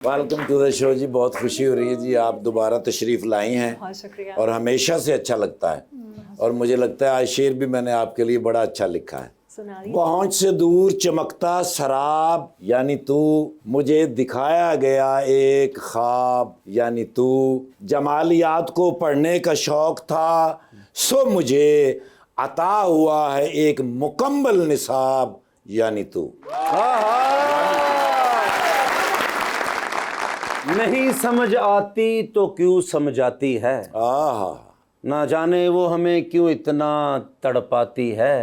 Welcome to the show जी। बहुत खुशी हो रही है जी, आप दोबारा तशरीफ़ लाई हैं। बहुत शुक्रिया। और हमेशा से अच्छा लगता है। और मुझे लगता है आज शेर भी मैंने आपके लिए बड़ा अच्छा लिखा है। सुनाइए। पहुंच से दूर चमकता शराब यानी तू, मुझे दिखाया गया एक ख्वाब यानी तू, जमालियात को पढ़ने का शौक था सो मुझे अता हुआ है एक मुकम्मल निसाब यानी तू। नहीं समझ आती तो क्यों समझाती है, आहा, ना जाने वो हमें क्यों इतना तड़पाती है।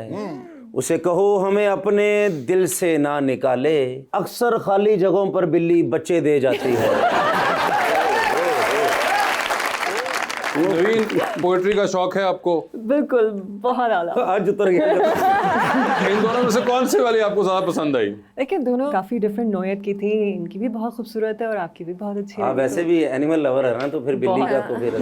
उसे कहो हमें अपने दिल से ना निकाले, अक्सर खाली जगहों पर बिल्ली बच्चे दे जाती है। नवीन, पोएट्री का शौक है आपको? बिल्कुल, बहुत आला। आज उतर गया। इन दोनों में से कौन सी वाली आपको ज्यादा पसंद आई? लेकिन दोनों काफी डिफरेंट नोयत की थी। इनकी भी बहुत खूबसूरत है और आपकी भी बहुत अच्छी है। हाँ, वैसे भी एनिमल लवर है ना, तो फिर बिल्ली का तो फिर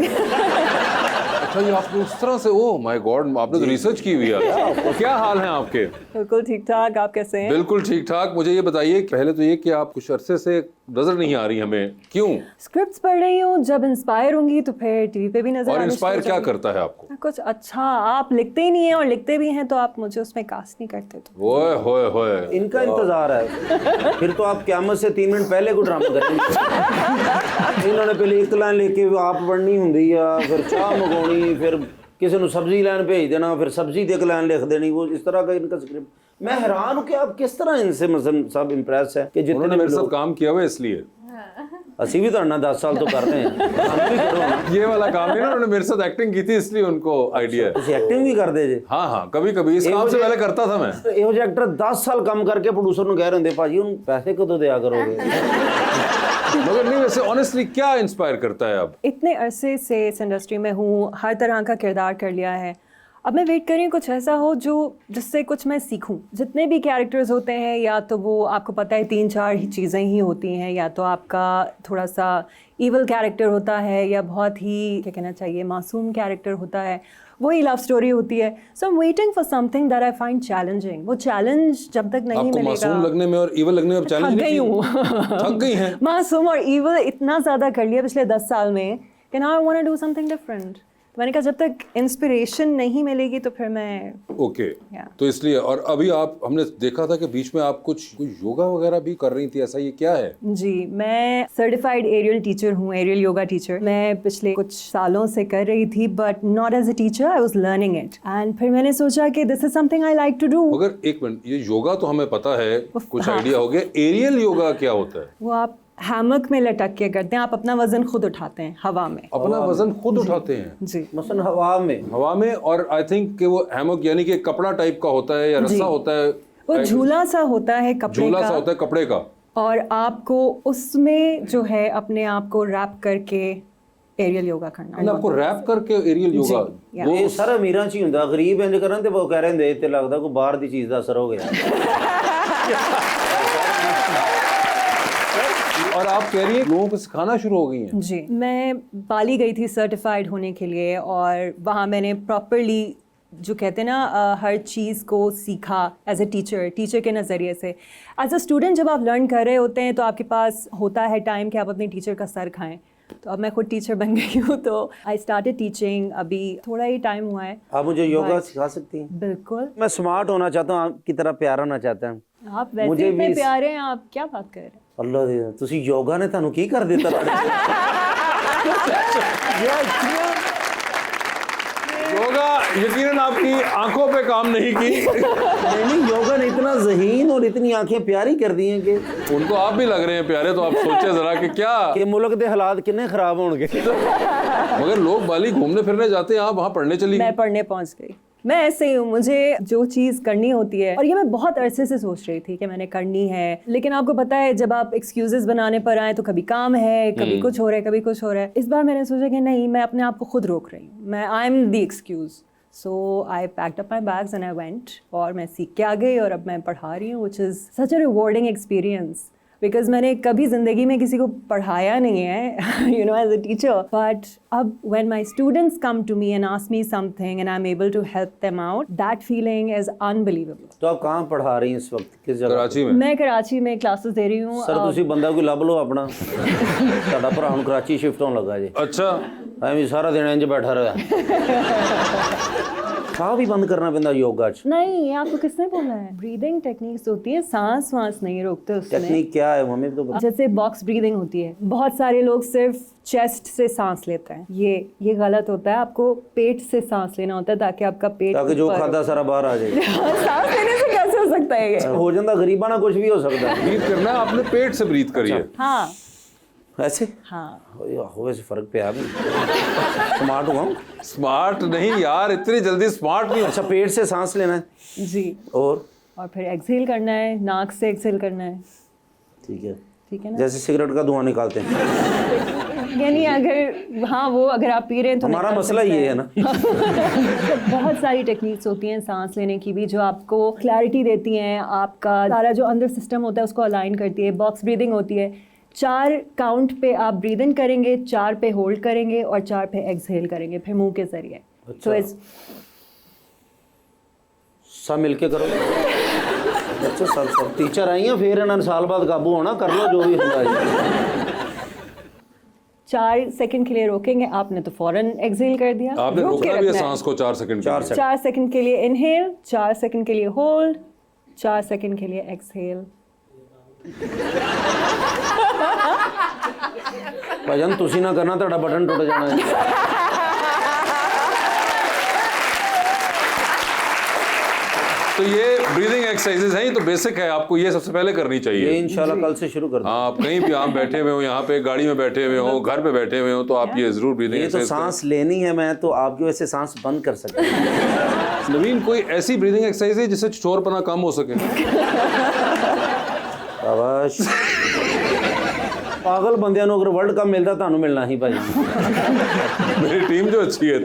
अच्छा, ये आपने उस तरह से, ओह माय गॉड, आपने तो रिसर्च की हुई है। क्या हाल है आपके? बिल्कुल ठीक ठाक। आप कैसे हैं? बिल्कुल ठीक ठाक। मुझे ये बताइए पहले तो ये कि आप कुछ अरसे से नजर नहीं आ रही हमें, क्यों? स्क्रिप्ट्स पढ़ रही हूँ, जब इंस्पायर होंगी तो फिर टीवी पे भी नजर और आने इंस्पायर शुरू क्या हो जाएंगी। करता है आपको? कुछ अच्छा आप लिखते ही नहीं है, और लिखते भी हैं तो आप मुझे उसमें कास्ट नहीं करते। तो ओए होए होए, इनका इंतजार है। फिर तो आप क़यामत से 3 मिनट पहले को ड्रामा करेंगे। इन्होंने पहले एक लाइन लेके आप पढ़नी होंगी या फिर चाह मंगानी, फिर किसी ने सब्जी लाइन भेज देना, फिर सब्जी देख लाइन लिख देनी। वो इस तरह का इनका स्क्रिप्ट। मैं हैरान हूँ कि आप किस तरह इनसे मतलब सब इम्प्रेस है कि जितने उन्होंने मेरे साथ लोग काम किया हुआ है इसलिए। असी भी तो 10 साल तो कर रहे हैं। हम भी करो ना। ये वाला काम नहीं ना, उन्होंने मेरे साथ एक्टिंग की थी इसलिए उनको आइडिया है। तुसी एक्टिंग भी कर दे जे। हाँ हाँ, कभी कभी इस काम से पहले करता था मैं। ਇਹੋ ਜਿਹੇ एक्टर 10 साल काम करके प्रोड्यूसर ਨੂੰ ਕਹਿ ਰਹੇ ਹੁੰਦੇ ਭਾਜੀ ਉਹਨੂੰ ਪੈਸੇ ਕਦੋਂ ਦਿਆ ਕਰੋਗੇ। मगर नहीं, वैसे ऑनेस्टली क्या इंस्पायर करता है अब? इतने अरसे से इस इंडस्ट्री में हूँ, हर तरह का किरदार कर लिया है। अब मैं वेट कर रही हूँ कुछ ऐसा हो जो जिससे कुछ मैं सीखूं। जितने भी कैरेक्टर्स होते हैं, या तो वो आपको पता है 3-4 ही चीज़ें ही होती हैं, या तो आपका थोड़ा सा ईवल कैरेक्टर होता है, या बहुत ही क्या कहना चाहिए मासूम कैरेक्टर होता है, वही लव स्टोरी होती है। So I am waiting for something that I find challenging. वो चैलेंज जब तक नहीं आपको मिलेगा। मासूम लगने में और इवल लगने में चैलेंज थक नहीं गई हूँ। थक गई हैं? मासूम और ईवल इतना ज़्यादा कर लिया पिछले 10 साल में कि now I want to do something different. तो मैंने कहा जब तक इंस्पिरेशन नहीं मिलेगी तो फिर मैं ओके। तो इसलिए, और अभी आप, हमने देखा था कि बीच में आप कुछ योगा वगैरह भी कर रही थी, ऐसा ये क्या है? जी, मैं सर्टिफाइड एरियल टीचर हूँ, एरियल योगा टीचर। मैं पिछले कुछ सालों से कर रही थी, but not as a teacher, I was learning it. And फिर मैंने सोचा कि this is something I like to do. मगर एक मिनट, ये योगा तो हमें पता है, कुछ हाँ। आइडिया हो गया। एरियल योगा क्या होता है? वो आप हैमक में लटक के करते हैं, आप अपना वजन खुद उठाते हैं हवा में। अपना वजन खुद उठाते हैं जी, मसलन हवा में। हवा में, और आई थिंक कि वो हैमक यानी कि कपड़ा टाइप का होता है या जी। रस्सा होता है? वो झूला सा होता है कपड़े झूला का, सा होता है कपड़े का, और आपको उसमें जो है अपने आप को रैप करके एरियल योगा करना मतलब आपको रैप करके एरियल योगा। या। वो सारा अमीरां ਚ ਹੀ ਹੁੰਦਾ, ਗਰੀਬ ਇੰਜ ਕਰਨ ਤੇ ਉਹ ਕਹਿ ਰਹੇ ਹੁੰਦੇ ਤੇ ਲੱਗਦਾ ਕੋਈ ਬਾਹਰ ਦੀ ਚੀਜ਼ ਦਾ ਅਸਰ ਹੋ ਗਿਆ। और आप कह रही हैं लोगों को सिखाना शुरू हो गई हैं? जी, मैं बाली गई थी सर्टिफाइड होने के लिए, और वहाँ मैंने प्रॉपरली जो कहते हैं ना हर चीज़ को सीखा एज ए टीचर के नज़रिए से। एज अ स्टूडेंट जब आप लर्न कर रहे होते हैं तो आपके पास होता है टाइम कि आप अपने टीचर का सर खाएं। तो अब मैं खुद टीचर बन गई हूँ, तो आई स्टार्टेड टीचिंग, अभी थोड़ा ही टाइम हुआ है। आप मुझे योगा सिखा सकती हैं? बिल्कुल। मैं स्मार्ट होना चाहता हूँ, आपकी तरह प्यारा होना चाहता हूँ। आप वैसे मुझे इतने भी प्यारे हैं, आप क्या बात कर रहे हैं? ਅੱਲਾ ਦੇ ਤੁਸੀਂ ਯੋਗਾ ਨੇ ਤੁਹਾਨੂੰ ਕੀ ਕਰ ਦਿੱਤਾ? योगा यकीनन आपकी आंखों पे काम नहीं की। नहीं, योगा ने इतना ज़हीन और इतनी आंखें प्यारी कर दी हैं कि उनको आप भी लग रहे हैं प्यारे, तो आप सोचे जरा कि क्या कि मुल्क के हालात कितने खराब होंगे। मगर लोग बाली घूमने फिरने जाते हैं, आप वहाँ पढ़ने चली मैं गई। पढ़ने पहुंच गई। मैं ऐसे ही हूँ, मुझे जो चीज़ करनी होती है, और ये मैं बहुत अरसे से सोच रही थी कि मैंने करनी है, लेकिन आपको पता है जब आप एक्सक्यूजेस बनाने पर आए तो कभी काम है, कभी कुछ हो रहा है, कभी कुछ हो रहा है। इस बार मैंने सोचा कि नहीं, मैं अपने आप को खुद रोक रही हूँ, मैं I am the excuse. So I packed up my bags and I went, और मैं सीख के आ गई, और अब मैं पढ़ा रही हूँ, which is such a rewarding experience. Because मैंने कभी ज़िंदगी में किसी को पढ़ाया नहीं है you know as a teacher, but अब when my students come to me and ask me something and I am able to help them out, that feeling is unbelievable. तो आप कहाँ पढ़ा रही हैं इस वक्त, किस जगह? कराची में। मैं कराची में क्लासेस दे रही हूँ। सर ਤੁਸੀਂ ਬੰਦਾ ਕੋਈ ਲੱਭ ਲਓ ਆਪਣਾ। ਸਾਡਾ ਭਰਾ ਹੁਣ ਕਰਾਚੀ ਸ਼ਿਫਟ ਹੋਣ ਲੱਗਾ ਜੀ। अच्छा, ਐਵੇਂ ਸਾਰਾ ਦਿਨ ਇੰਜ ਬੈਠਾ ਰਿਹਾ। ਸਾਹ भी बंद करना पैंदा योगा च। नहीं, ये आपको किसने बोला है? ब्रीदिंग टेक्निक्स होती है, सांस वांस नहीं रोकते उसमें। टेक्निक क्या है मम्मी तो बता। जैसे बॉक्स ब्रीदिंग होती है, बहुत सारे लोग सिर्फ चेस्ट से सांस लेते हैं, ये गलत होता है। आपको पेट से सांस लेना होता है ताकि आपका पेट, ताकि जो खाता सारा बाहर आ जाए। सांस लेने से कैसे हो सकता है ये? हो जाता गरीबा ना कुछ भी हो सकता है। ब्रीथ करना है, आपने पेट से ब्रीथ करिए। हाँ ऐसे हाँ, हो वैसे फर्क पे आ भी स्मार्ट हुआ हूँ। स्मार्ट नहीं यार, इतनी जल्दी स्मार्ट नहीं। अच्छा, पेट से सांस लेना है जी, और फिर एक्सहेल करना है, नाक से एक्सहेल करना है। ठीक है ना? जैसे सिगरेट का धुआं निकालते हैं। यानी अगर हाँ वो अगर आप पी रहे हैं तो हमारा निकाल मसला सकते ये हैं। है ना। तो बहुत सारी टेक्निक्स होती हैं सांस लेने की भी, जो आपको क्लैरिटी देती हैं, आपका सारा जो अंदर सिस्टम होता है उसको अलाइन करती है। बॉक्स ब्रीदिंग होती है, 4 काउंट पे आप ब्रीद इन करेंगे, 4 पे होल्ड करेंगे और 4 पे एक्सहेल करेंगे, फिर मुंह के जरिए। अच्छा। तो इस सब मिलके करो। अच्छा, सब टीचर आई हैं, फिर इन्होंने साल बाद काबू होना, कर लो जो भी होगा जी। 4 सेकंड के लिए रोकेंगे, आपने तो फौरन एक्सहेल कर दिया। आपने रोक के रोकना भी है रखना सांस को 4 सेकंड के लिए। 4 सेकंड के लिए इनहेल, 4 सेकंड के लिए होल्ड, 4 सेकंड के लिए एक्सहेल। भाईजान तुसी ना करना, ਤੁਹਾਡਾ बटन टुट जाना है। तो ये ब्रीदिंग एक्सरसाइजेज हैं, ये तो बेसिक है, आपको ये सबसे पहले करनी ये चाहिए। इंशाल्लाह कल से शुरू कर दो। हाँ, आप कहीं भी आप बैठे हुए हो, यहाँ पे गाड़ी में बैठे हुए हो, घर पे बैठे हुए हो, तो आप ये जरूर ब्रीदिंग ये तो एक्सरसाइज सांस लेनी है, मैं तो आपकी वजह से सांस बंद कर सकता हूँ। करें। नवीन, कोई ऐसी ब्रीदिंग एक्सरसाइज है जिससे शोरपना कम हो सके? शाबाश। पागल बंदियां ਨੂੰ अगर वर्ल्ड कप मिलता ਤੁਹਾਨੂੰ मिलना ही भाई। मेरी टीम जो अच्छी है।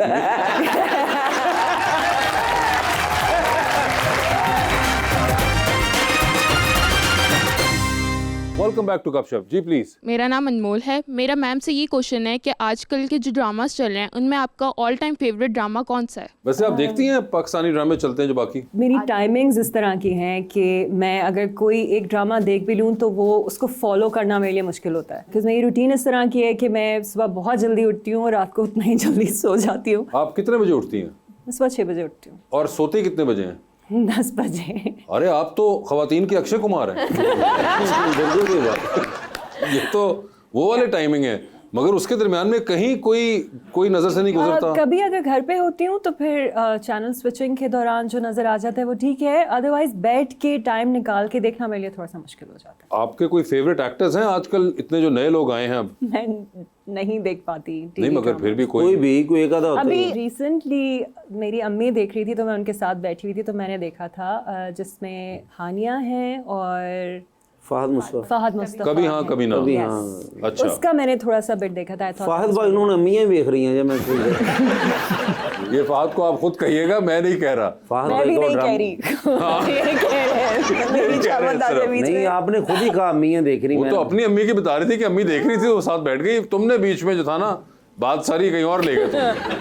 वेलकम बैक टू गपशप। जी प्लीज। मेरा नाम अनमोल है। मेरा मैम से ये क्वेश्चन है कि आजकल के जो ड्रामास चल रहे हैं उनमें आपका ऑल टाइम फेवरेट ड्रामा कौन सा है? वैसे आप देखती हैं पाकिस्तानी ड्रामे चलते हैं जो बाकी? मेरी टाइमिंग्स इस तरह की हैं कि मैं अगर कोई एक ड्रामा देख भी लूँ तो वो उसको फॉलो करना मेरे लिए मुश्किल होता है, क्योंकि मेरी रूटीन इस तरह की है कि मैं सुबह बहुत जल्दी उठती हूँ और रात को उतना ही जल्दी सो जाती हूँ। आप कितने बजे उठती हैं? मैं सुबह 6 बजे उठती हूँ। और सोते कितने बजे हैं? 10 बजे। अरे आप तो खवातीन के अक्षय कुमार हैं। बिल्कुल कोई बात। ये तो वो वाले टाइमिंग है, मगर उसके दरमियान में कहीं कोई नजर से नहीं गुजरता। कभी अगर घर पे होती हूँ तो फिर चैनल स्विचिंग के दौरान जो नजर आ जाता है वो ठीक है, अदरवाइज बैठ के टाइम निकाल के देखना मेरे लिए थोड़ा सा मुश्किल हो जाता है। आपके कोई फेवरेट एक्टर्स हैं आजकल? इतने जो नए लोग आए हैं अब। मैं नहीं देख पाती नहीं, टीवी मगर ड्रामा। फिर भी कोई एक आधा होता अभी है। रिसेंटली मेरी अम्मी देख रही थी तो मैं उनके साथ बैठी हुई थी, तो मैंने देखा था जिसमें हानिया है और फहद मुस्तफा। फहद मुस्तफा कभी हाँ है। कभी ना। कभी Yes. हाँ। अच्छा, उसका मैंने थोड़ा सा बिट देखा था। फहद भाई उन्होंने अम्मियाँ देख रही हैं, जब मैं ये फहद को आप खुद कहिएगा, मैं नहीं कह रहा। फहद मैं भाई भी को नहीं कह ड्रामा रही। ये कह रहे हैं। मेरी कह रहे हैं बता दे सिर्फ। बीच नहीं, में। आपने खुद ही कहा अम्मियाँ देख रही। वो मैं तो अपनी अम्मी की बता रही थी कि अम्मी देख रही थी, वो साथ बैठ गई, तुमने बीच में जो था ना बात सारी कहीं और ले गए तुम।